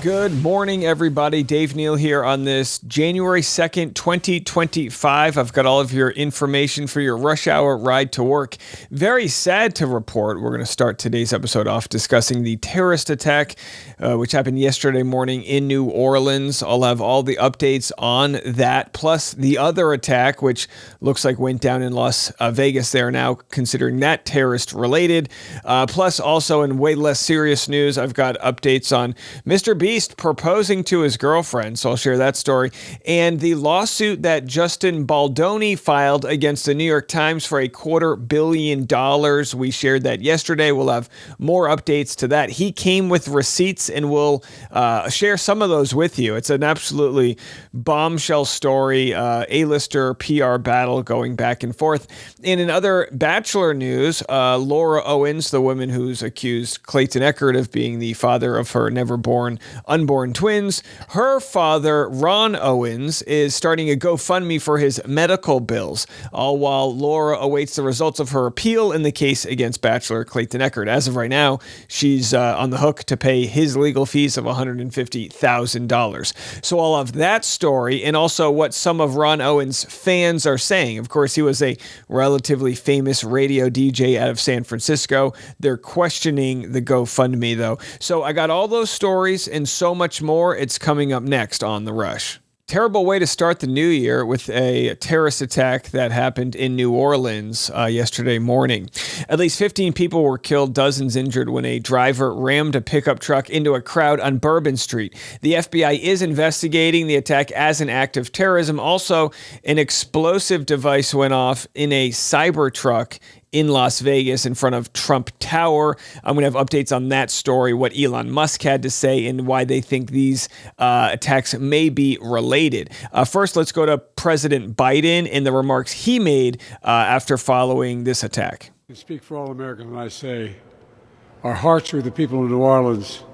Good morning, everybody. Dave Neal here on this January 2nd, 2025. I've got all of your information for your rush hour ride to work. Very sad to report. We're going to start today's episode off discussing the terrorist attack, which happened yesterday morning in New Orleans. I'll have all the updates on that, plus the other attack, which looks like went down in Las Vegas. They are now considering that terrorist related. Plus, also in way less serious news, I've got updates on Mr. Beast proposing to his girlfriend, so I'll share that story, and the lawsuit that Justin Baldoni filed against the New York Times for $250 million. We shared that yesterday. We'll have more updates to that. He came with receipts, and we'll share some of those with you. It's an absolutely bombshell story, A-lister PR battle going back and forth. And in other Bachelor news, Laura Owens, the woman who's accused Clayton Echard of being the father of her unborn twins, her father, Ron Owens, is starting a GoFundMe for his medical bills, all while Laura awaits the results of her appeal in the case against Bachelor Clayton Echard. As of right now, she's on the hook to pay his legal fees of $150,000. So I'll have that story and also what some of Ron Owens' fans are saying. Of course, he was a relatively famous radio DJ out of San Francisco. They're questioning the GoFundMe, though. So I got all those stories and so much more. It's coming up next on The Rush. Terrible way to start the new year with a terrorist attack that happened in New Orleans yesterday morning. At least 15 people were killed, dozens injured when a driver rammed a pickup truck into a crowd on Bourbon Street. The FBI is investigating the attack as an act of terrorism. Also, an explosive device went off in a Cybertruck in Las Vegas in front of Trump Tower. I'm going to have updates on that story, what Elon Musk had to say, and why they think these attacks may be related. First, let's go to President Biden and the remarks he made after following this attack. I speak for all Americans when I say our hearts are with the people of New Orleans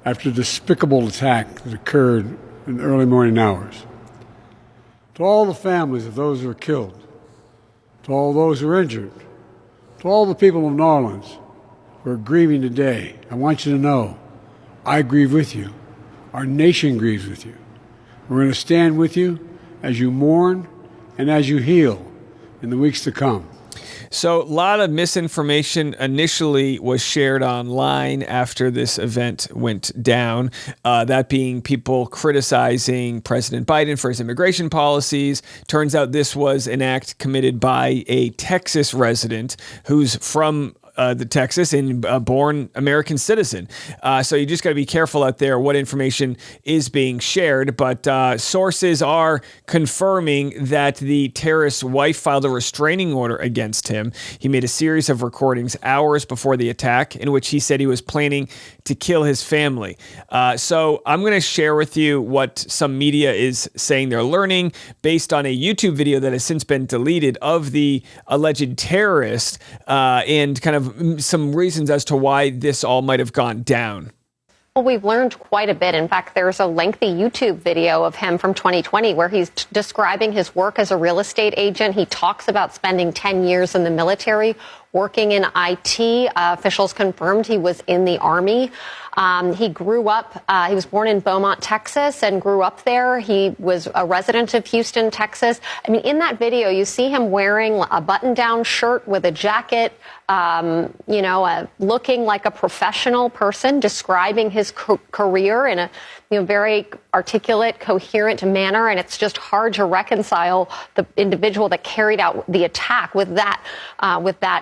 after the despicable attack that occurred in the early morning hours. To all the families of those who were killed, to all those who were injured, to all the people of New Orleans who are grieving today, I want you to know I grieve with you. Our nation grieves with you. We're going to stand with you as you mourn and as you heal in the weeks to come. So a lot of misinformation initially was shared online after this event went down, that being people criticizing President Biden for his immigration policies. Turns out this was an act committed by a Texas resident who's from the Texas and a born American citizen. So you just got to be careful out there what information is being shared. But sources are confirming that the terrorist's wife filed a restraining order against him. He made a series of recordings hours before the attack in which he said he was planning to kill his family. So I'm going to share with you what some media is saying they're learning based on a YouTube video that has since been deleted of the alleged terrorist and kind of some reasons as to why this all might have gone down. Well, we've learned quite a bit. In fact, there's a lengthy YouTube video of him from 2020 where he's describing his work as a real estate agent. He talks about spending 10 years in the military, working in IT. Officials confirmed he was in the Army. He grew up, he was born in Beaumont, Texas, and grew up there. He was a resident of Houston, Texas. I mean, in that video, you see him wearing a button-down shirt with a jacket, looking like a professional person, describing his career in a very articulate, coherent manner. And it's just hard to reconcile the individual that carried out the attack with that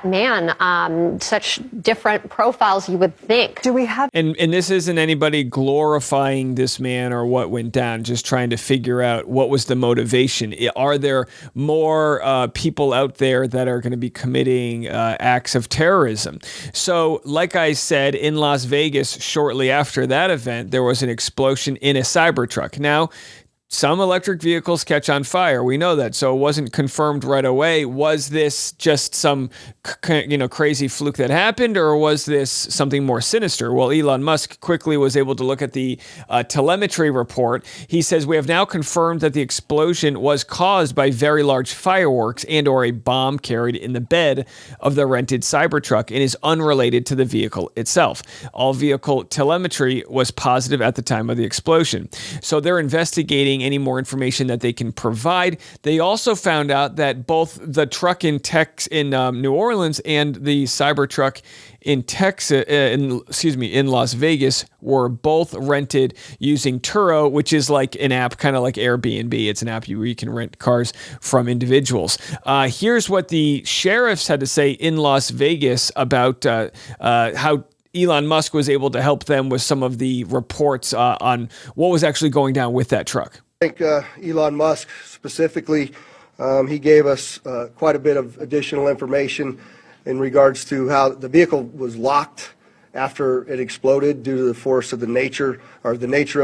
man. Such different profiles, you would think. Do we have? And this isn't anybody glorifying this man or what went down, just trying to figure out what was the motivation. Are there more people out there that are going to be committing acts of terrorism? So, like I said, in Las Vegas, shortly after that event, there was an explosion in a Cybertruck. Now, some electric vehicles catch on fire. We know that. So it wasn't confirmed right away. Was this just some, crazy fluke that happened, or was this something more sinister? Well, Elon Musk quickly was able to look at the telemetry report. He says, we have now confirmed that the explosion was caused by very large fireworks and or a bomb carried in the bed of the rented Cybertruck and is unrelated to the vehicle itself. All vehicle telemetry was positive at the time of the explosion. So they're investigating any more information that they can provide. They also found out that both the truck in New Orleans and the Cybertruck in Las Vegas were both rented using Turo, which is like an app, kind of like Airbnb. It's an app where you can rent cars from individuals. Here's what the sheriffs had to say in Las Vegas about how Elon Musk was able to help them with some of the reports on what was actually going down with that truck. I think Elon Musk specifically, he gave us quite a bit of additional information in regards to how the vehicle was locked after it exploded due to the force of the nature of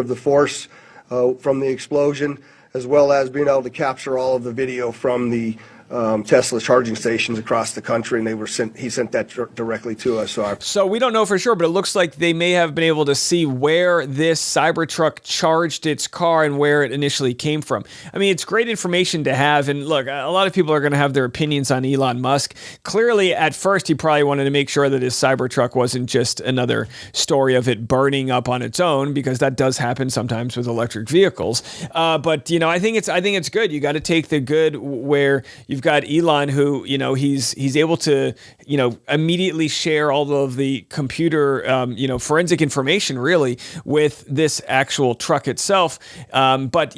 the force from the explosion, as well as being able to capture all of the video from the Tesla charging stations across the country, and he sent that directly to us. So we don't know for sure, but it looks like they may have been able to see where this Cybertruck charged its car and where it initially came from. I mean, it's great information to have, and look, a lot of people are going to have their opinions on Elon Musk. Clearly, at first, he probably wanted to make sure that his Cybertruck wasn't just another story of it burning up on its own, because that does happen sometimes with electric vehicles. But I think it's good. You got to take the good where you've got Elon, who, he's able to, immediately share all of the computer, forensic information really with this actual truck itself. But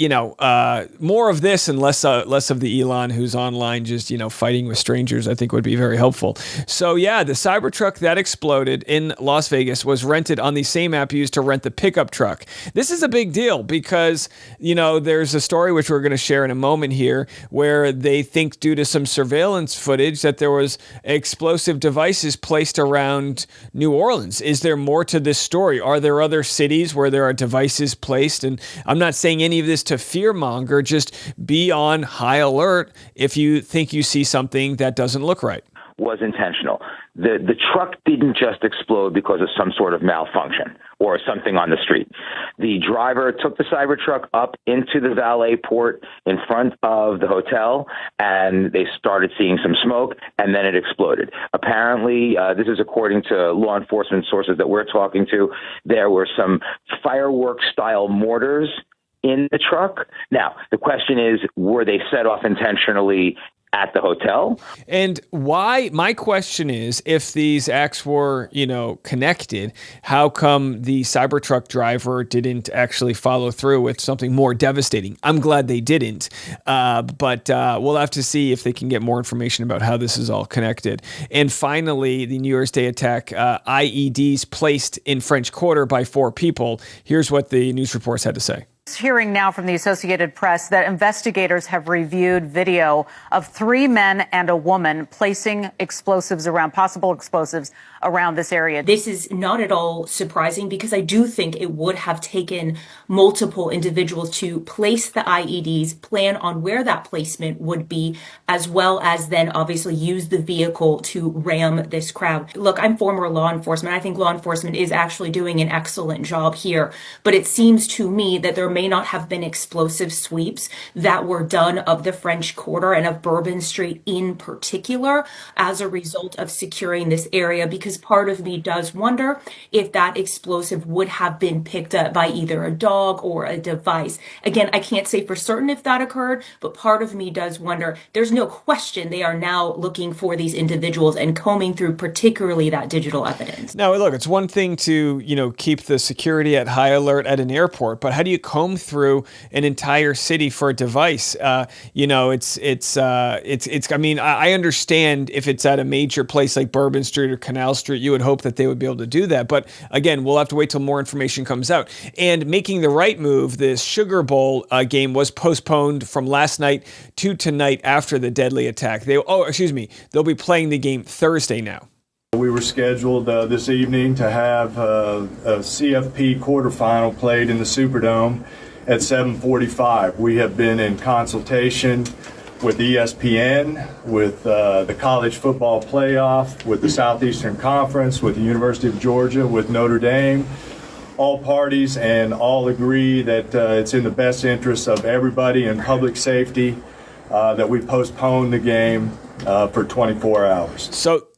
more of this and less of the Elon who's online just, fighting with strangers, I think would be very helpful. So yeah, the Cybertruck that exploded in Las Vegas was rented on the same app used to rent the pickup truck. This is a big deal because, there's a story which we're going to share in a moment here where they think due to some surveillance footage that there was explosive devices placed around New Orleans. Is there more to this story? Are there other cities where there are devices placed? And I'm not saying any of this to fearmonger, just be on high alert if you think you see something that doesn't look right. Was intentional. The truck didn't just explode because of some sort of malfunction or something on the street. The driver took the Cybertruck up into the valet port in front of the hotel, and they started seeing some smoke, and then it exploded. Apparently, this is according to law enforcement sources that we're talking to, there were some fireworks-style mortars in the truck. Now, the question is, were they set off intentionally at the hotel? And why, my question is, if these acts were, connected, how come the Cybertruck driver didn't actually follow through with something more devastating? I'm glad they didn't. But we'll have to see if they can get more information about how this is all connected. And finally, the New Year's Day attack, IEDs placed in French Quarter by 4 people. Here's what the news reports had to say. Hearing now from the Associated Press that investigators have reviewed video of 3 men and a woman placing possible explosives around this area. This is not at all surprising because I do think it would have taken multiple individuals to place the IEDs, plan on where that placement would be, as well as then obviously use the vehicle to ram this crowd. Look, I'm former law enforcement. I think law enforcement is actually doing an excellent job here, but it seems to me that there may not have been explosive sweeps that were done of the French Quarter and of Bourbon Street in particular as a result of securing this area, because part of me does wonder if that explosive would have been picked up by either a dog or a device. Again, I can't say for certain if that occurred, but part of me does wonder. There's no question they are now looking for these individuals and combing through particularly that digital evidence. Now, look, it's one thing to, keep the security at high alert at an airport, but how do you comb through an entire city for a device? I understand if it's at a major place like Bourbon Street or Canal Street, you would hope that they would be able to do that. But again, we'll have to wait till more information comes out. And making the right move, this Sugar Bowl game was postponed from last night to tonight after the deadly attack. They'll be playing the game Thursday now. We were scheduled this evening to have a CFP quarterfinal played in the Superdome, at 7:45. We have been in consultation with ESPN, with the College Football Playoff, with the Southeastern Conference, with the University of Georgia, with Notre Dame, all parties, and all agree that it's in the best interest of everybody and public safety that we postpone the game for 24 hours.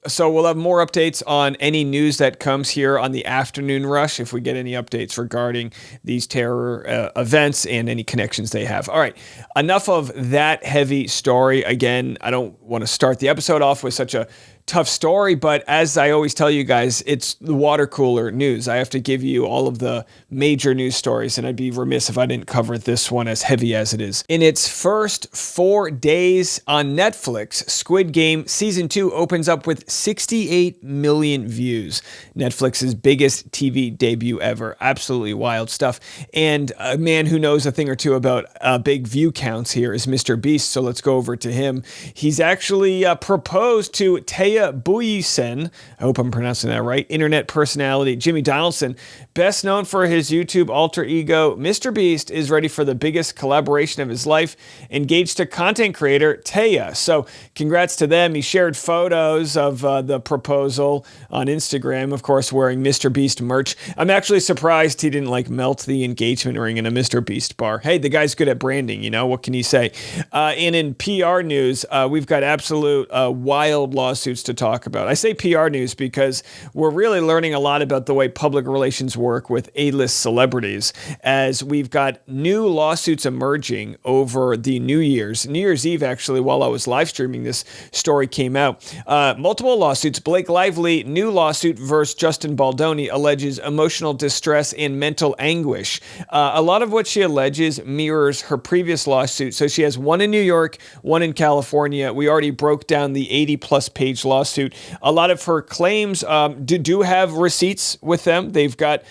So we'll have more updates on any news that comes here on the afternoon rush if we get any updates regarding these terror events and any connections they have. All right, enough of that heavy story. Again, I don't want to start the episode off with such a tough story, but as I always tell you guys, it's the water cooler news. I have to give you all of the major news stories, and I'd be remiss if I didn't cover this one as heavy as it is. In its first 4 days on Netflix, Squid Game Season 2 opens up with 68 million views. Netflix's biggest TV debut ever. Absolutely wild stuff. And a man who knows a thing or two about big view counts here is Mr. Beast, so let's go over to him. He's actually proposed to Taya Buyisen, I hope I'm pronouncing that right, internet personality Jimmy Donaldson, best known for his YouTube alter ego. Mr. Beast is ready for the biggest collaboration of his life, engaged to content creator Taya. So congrats to them. He shared photos of the proposal on Instagram, of course, wearing Mr. Beast merch. I'm actually surprised he didn't melt the engagement ring in a Mr. Beast bar. Hey, the guy's good at branding, what can he say? And in PR news, we've got absolute wild lawsuits to talk about. I say PR news because we're really learning a lot about the way public relations work with A-list celebrities, as we've got new lawsuits emerging over the New Year's Eve, actually, while I was live streaming, this story came out. Multiple lawsuits. Blake Lively, new lawsuit versus Justin Baldoni, alleges emotional distress and mental anguish. A lot of what she alleges mirrors her previous lawsuit. So she has one in New York, one in California. We already broke down the 80-plus page lawsuit. A lot of her claims do have receipts with them. They've got,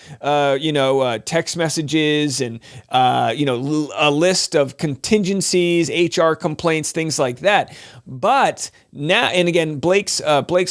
text messages and, a list of contingencies, HR complaints, things like that. But now, and again, Blake's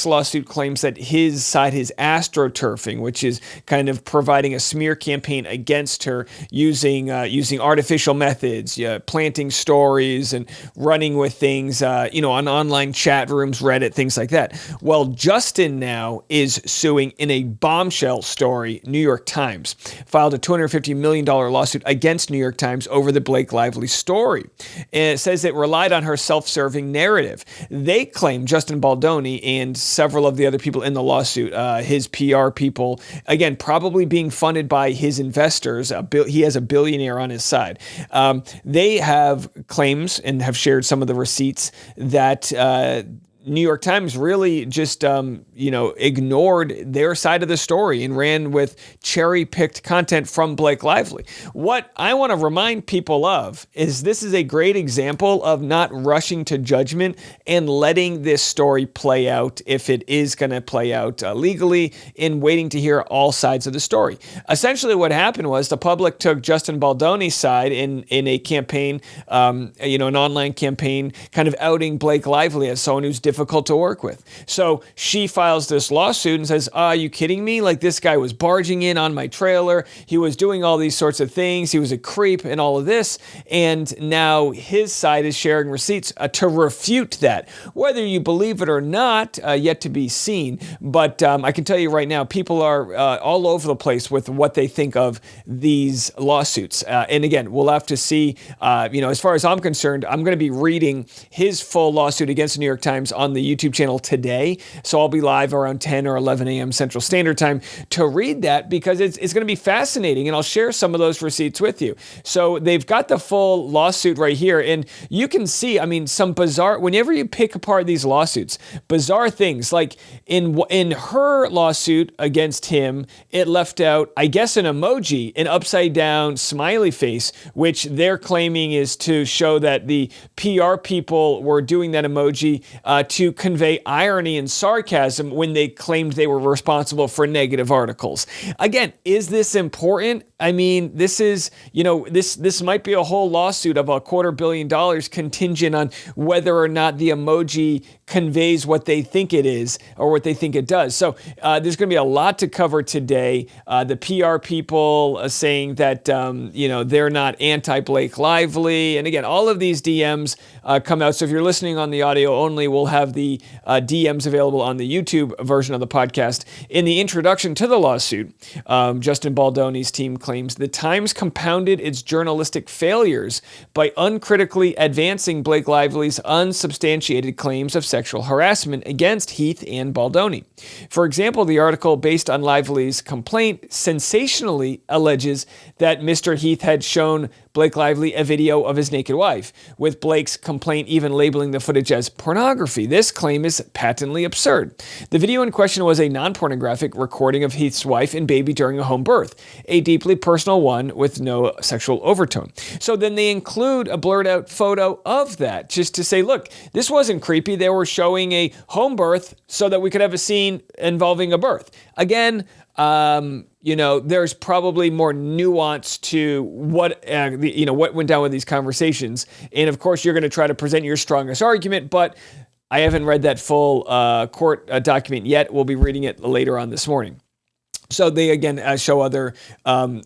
lawsuit claims that his side is astroturfing, which is kind of providing a smear campaign against her using artificial methods, planting stories and running with things, on online chat rooms, Reddit, things like that. Well, Justin now is suing in a bombshell story. New York Times filed a $250 million lawsuit against New York Times over the Blake Lively story. And it says it relied on her self-serving narrative. They claim, Justin Baldoni and several of the other people in the lawsuit, his PR people, again, probably being funded by his investors. He has a billionaire on his side. They have claims and have shared some of the receipts that New York Times really just, ignored their side of the story and ran with cherry-picked content from Blake Lively. What I want to remind people of is this is a great example of not rushing to judgment and letting this story play out if it is going to play out legally, and waiting to hear all sides of the story. Essentially what happened was the public took Justin Baldoni's side in a campaign, an online campaign, kind of outing Blake Lively as someone who's difficult to work with. So she files this lawsuit and says, are you kidding me? This guy was barging in on my trailer. He was doing all these sorts of things. He was a creep and all of this. And now his side is sharing receipts to refute that. Whether you believe it or not, yet to be seen. But I can tell you right now, people are all over the place with what they think of these lawsuits. And again, we'll have to see, as far as I'm concerned, I'm going to be reading his full lawsuit against the New York Times on the YouTube channel today. So I'll be live around 10 or 11 a.m. Central Standard Time to read that, because it's going to be fascinating, and I'll share some of those receipts with you. So they've got the full lawsuit right here, and you can see, some bizarre, whenever you pick apart these lawsuits, bizarre things, like in her lawsuit against him, it left out, I guess, an emoji, an upside down smiley face, which they're claiming is to show that the PR people were doing that emoji to convey irony and sarcasm when they claimed they were responsible for negative articles. Again, is this important? I mean, this is, this might be a whole lawsuit of $250 million contingent on whether or not the emoji conveys what they think it is or what they think it does. So there's going to be a lot to cover today. The PR people saying that, they're not anti-Blake Lively. And again, all of these DMs come out. So if you're listening on the audio only, we'll have the DMs available on the YouTube version of the podcast. In the introduction to the lawsuit, Justin Baldoni's team claims the Times compounded its journalistic failures by uncritically advancing Blake Lively's unsubstantiated claims of sexual harassment against Heath and Baldoni. For example, the article based on Lively's complaint sensationally alleges that Mr. Heath had shown Blake Lively a video of his naked wife, with Blake's complaint even labeling the footage as pornography. This claim is patently absurd. The video in question was a non-pornographic recording of Heath's wife and baby during a home birth, a deeply personal one with no sexual overtone. So then they include a blurred out photo of that, just to say, look, this wasn't creepy. They were showing a home birth so that we could have a scene involving a birth. Again, there's probably more nuance to what went down with these conversations. And of course, you're going to try to present your strongest argument, but I haven't read that full court document yet. We'll be reading it later on this morning. So they, again, show other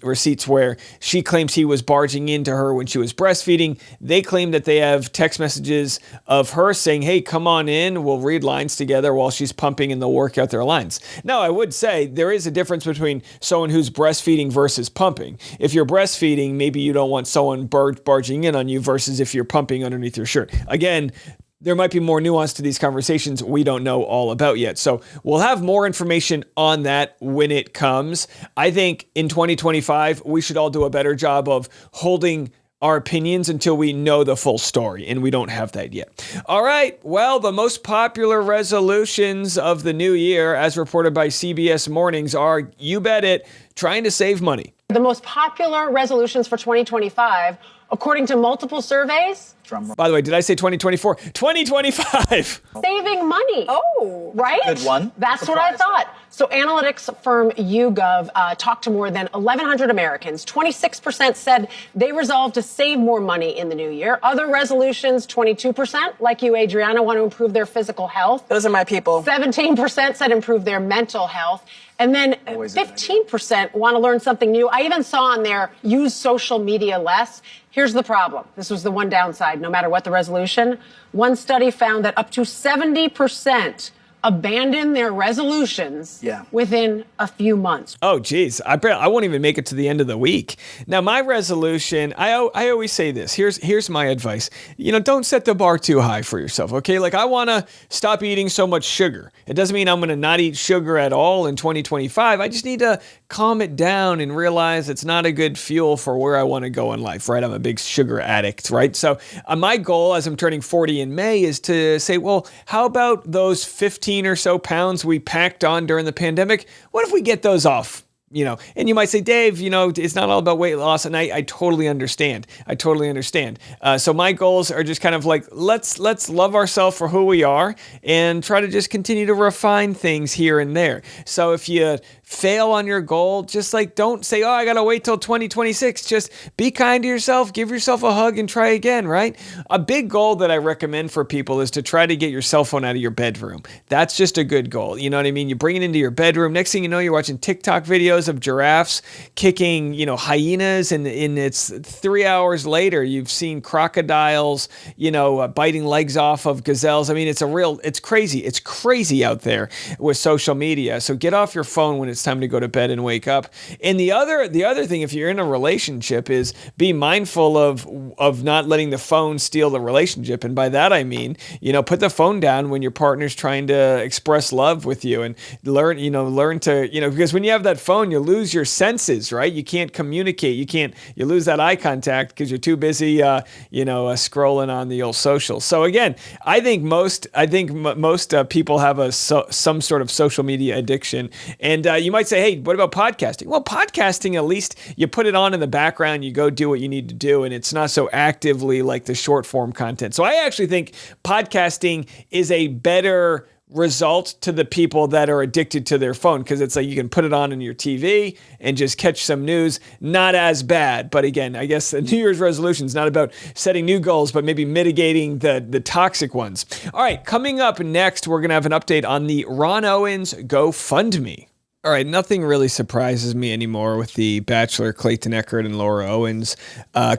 receipts where she claims he was barging into her when she was breastfeeding. They claim that they have text messages of her saying, hey, come on in, we'll read lines together while she's pumping, and they'll work out their lines. Now, I would say there is a difference between someone who's breastfeeding versus pumping. If you're breastfeeding, maybe you don't want someone barging in on you versus if you're pumping underneath your shirt. Again, there might be more nuance to these conversations we don't know all about yet. So we'll have more information on that when it comes. I think in 2025, we should all do a better job of holding our opinions until we know the full story, and we don't have that yet. All right, well, the most popular resolutions of the new year, as reported by CBS Mornings, are, you bet it, trying to save money. The most popular resolutions for 2025, according to multiple surveys. By the way, did I say 2024? 2025! Saving money. Oh, right? Good one. That's what I thought. So analytics firm YouGov talked to more than 1,100 Americans. 26% said they resolved to save more money in the new year. Other resolutions, 22%, like you, Adriana, want to improve their physical health. Those are my people. 17% said improve their mental health. And then 15% want to learn something new. I even saw on there, use social media less. Here's the problem. This was the one downside, no matter what the resolution. One study found that up to 70% abandon their resolutions within a few months. Oh, geez. I won't even make it to the end of the week. Now, my resolution, I always say this. Here's my advice. Don't set the bar too high for yourself, okay? Like, I want to stop eating so much sugar. It doesn't mean I'm going to not eat sugar at all in 2025. I just need to calm it down and realize it's not a good fuel for where I want to go in life, right? I'm a big sugar addict, right? So my goal as I'm turning 40 in May is to say, well, how about those 15 or so pounds we packed on during the pandemic? What if we get those off? And you might say, Dave, it's not all about weight loss. And I totally understand. So my goals are just kind of like, let's love ourselves for who we are and try to just continue to refine things here and there. So if you fail on your goal, just like, don't say, oh, I got to wait till 2026. Just be kind to yourself, give yourself a hug and try again, right? A big goal that I recommend for people is to try to get your cell phone out of your bedroom. That's just a good goal. You know what I mean? You bring it into your bedroom. Next thing you know, you're watching TikTok videos of giraffes kicking, hyenas, and it's 3 hours later, you've seen crocodiles, biting legs off of gazelles. I mean, it's crazy. It's crazy out there with social media. So get off your phone when it's time to go to bed and wake up. And the other thing, if you're in a relationship, is be mindful of not letting the phone steal the relationship. And by that, I mean, put the phone down when your partner's trying to express love with you, and learn to, because when you have that phone, you lose your senses, right? You can't communicate. You lose that eye contact because you're too busy, scrolling on the old social. So again, I think most people have some sort of social media addiction, and You might say, hey, what about podcasting? Well, podcasting, at least you put it on in the background, you go do what you need to do, and it's not so actively like the short form content. So I actually think podcasting is a better result to the people that are addicted to their phone, because it's like you can put it on your TV and just catch some news. Not as bad. But again, I guess the New Year's resolution is not about setting new goals, but maybe mitigating the toxic ones. All right, coming up next, we're going to have an update on the Ron Owens GoFundMe. All right, nothing really surprises me anymore with the Bachelor Clayton Echard and Laura Owens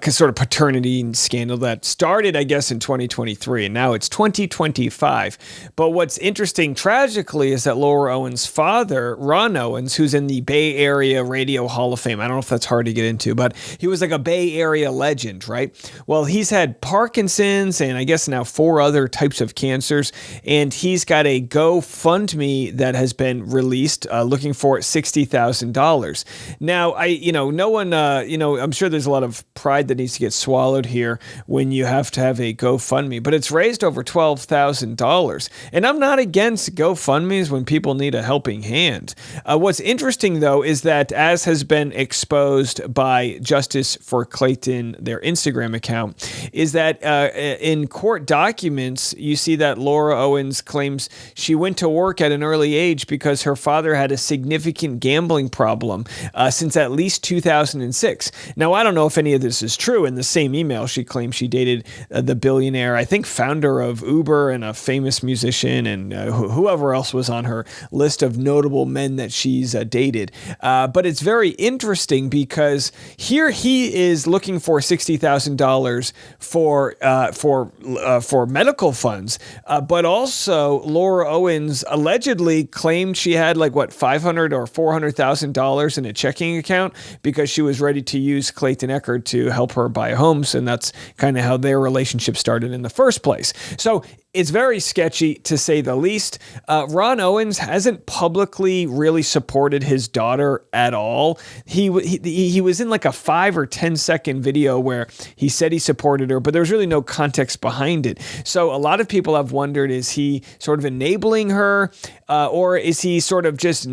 sort of paternity scandal that started, I guess, in 2023, and now it's 2025. But what's interesting, tragically, is that Laura Owens' father, Ron Owens, who's in the Bay Area Radio Hall of Fame, I don't know if that's hard to get into, but he was like a Bay Area legend, right? Well, he's had Parkinson's and I guess now 4 other types of cancers, and he's got a GoFundMe that has been released looking for $60,000. Now, no one, I'm sure there's a lot of pride that needs to get swallowed here when you have to have a GoFundMe, but it's raised over $12,000. And I'm not against GoFundMes when people need a helping hand. What's interesting, though, is that as has been exposed by Justice for Clayton, their Instagram account, is that in court documents, you see that Laura Owens claims she went to work at an early age because her father had a significant gambling problem since at least 2006. Now, I don't know if any of this is true. In the same email, she claims she dated the billionaire, I think founder of Uber and a famous musician, and whoever else was on her list of notable men that she's dated. But it's very interesting because here he is looking for $60,000 for medical funds, but also Laura Owens allegedly claimed she had $500,000 or $400,000 in a checking account because she was ready to use Clayton Echard to help her buy homes, and that's kind of how their relationship started in the first place. So it's very sketchy, to say the least. Ron Owens hasn't publicly really supported his daughter at all. He was in like a 5 or 10 second video where he said he supported her, but there was really no context behind it. So a lot of people have wondered, is he sort of enabling her, or is he sort of just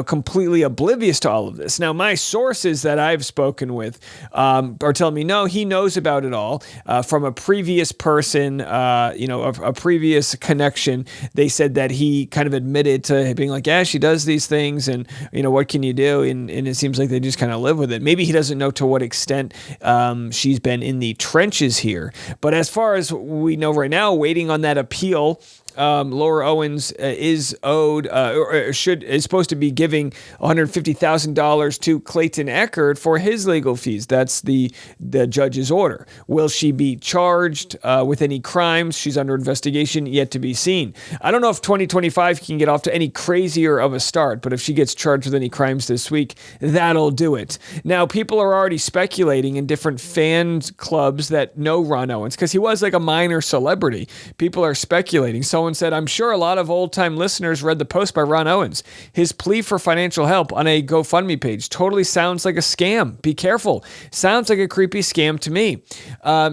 completely oblivious to all of this? Now, my sources that I've spoken with are telling me, no, he knows about it all from a previous person, a previous connection. They said that he kind of admitted to being like, yeah, she does these things, and what can you do? And it seems like they just kind of live with it. Maybe he doesn't know to what extent she's been in the trenches here. But as far as we know right now, waiting on that appeal, Laura Owens is owed, is supposed to be giving $150,000 to Clayton Echard for his legal fees. That's the judge's order. Will she be charged with any crimes? She's under investigation, yet to be seen. I don't know if 2025 can get off to any crazier of a start, but if she gets charged with any crimes this week, that'll do it. Now, people are already speculating in different fan clubs that know Ron Owens, because he was like a minor celebrity. People are speculating. Someone said, I'm sure a lot of old-time listeners read the post by Ron Owens. His plea for financial help on a GoFundMe page totally sounds like a scam. Be careful. Sounds like a creepy scam to me.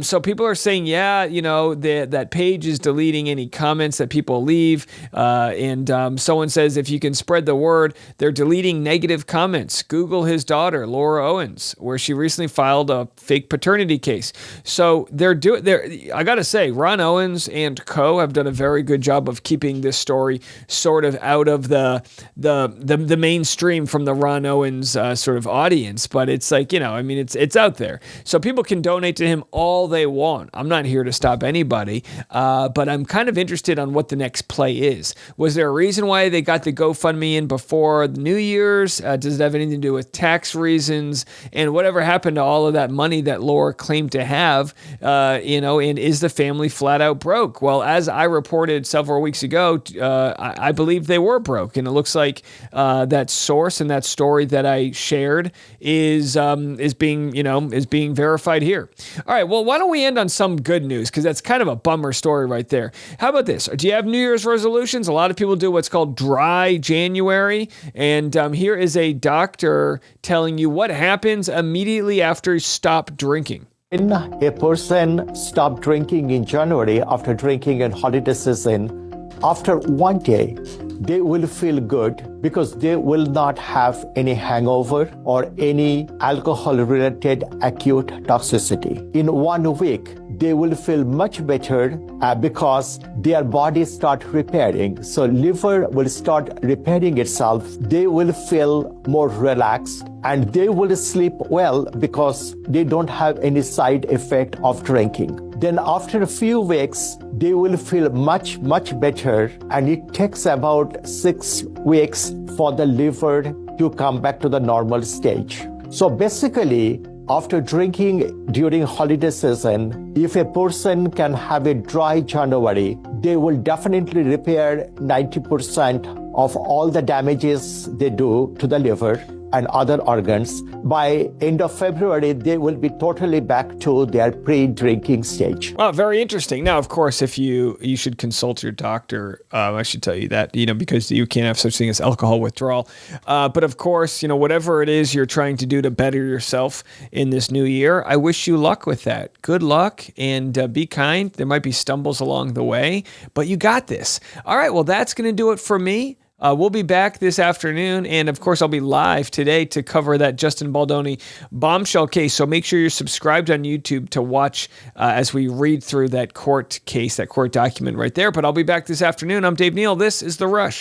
So people are saying, yeah, that page is deleting any comments that people leave. And someone says, if you can spread the word, they're deleting negative comments. Google his daughter, Laura Owens, where she recently filed a fake paternity case. So I got to say, Ron Owens and co. have done a very good job of keeping this story sort of out of the mainstream from the Ron Owens sort of audience. But it's like, it's out there. So people can donate to him all they want. I'm not here to stop anybody, but I'm kind of interested on what the next play is. Was there a reason why they got the GoFundMe in before the New Year's? Does it have anything to do with tax reasons? And whatever happened to all of that money that Laura claimed to have, and is the family flat out broke? Well, as I reported several weeks ago, I believe they were broke, and it looks like that source and that story that I shared is being verified here. All right, well, why don't we end on some good news, because that's kind of a bummer story right there. How about this? Do you have New Year's resolutions? A lot of people do what's called dry January, and here is a doctor telling you what happens immediately after you stop drinking. When a person stops drinking in January after drinking in holiday season, after one day, they will feel good because they will not have any hangover or any alcohol-related acute toxicity. In 1 week, they will feel much better because their body start repairing. So liver will start repairing itself. They will feel more relaxed and they will sleep well because they don't have any side effect of drinking. Then after a few weeks, they will feel much better, and it takes about 6 weeks for the liver to come back to the normal stage. So basically, after drinking during holiday season, if a person can have a dry January, they will definitely repair 90% of all the damages they do to the liver and other organs. By end of February, they will be totally back to their pre-drinking stage. Well, very interesting. Now, of course, if you should consult your doctor, I should tell you that, because you can't have such thing as alcohol withdrawal. But of course, whatever it is you're trying to do to better yourself in this new year, I wish you luck with that. Good luck and be kind. There might be stumbles along the way, but you got this. All right. Well, that's going to do it for me. We'll be back this afternoon, and of course, I'll be live today to cover that Justin Baldoni bombshell case. So make sure you're subscribed on YouTube to watch as we read through that court case, that court document right there. But I'll be back this afternoon. I'm Dave Neal. This is The Rush.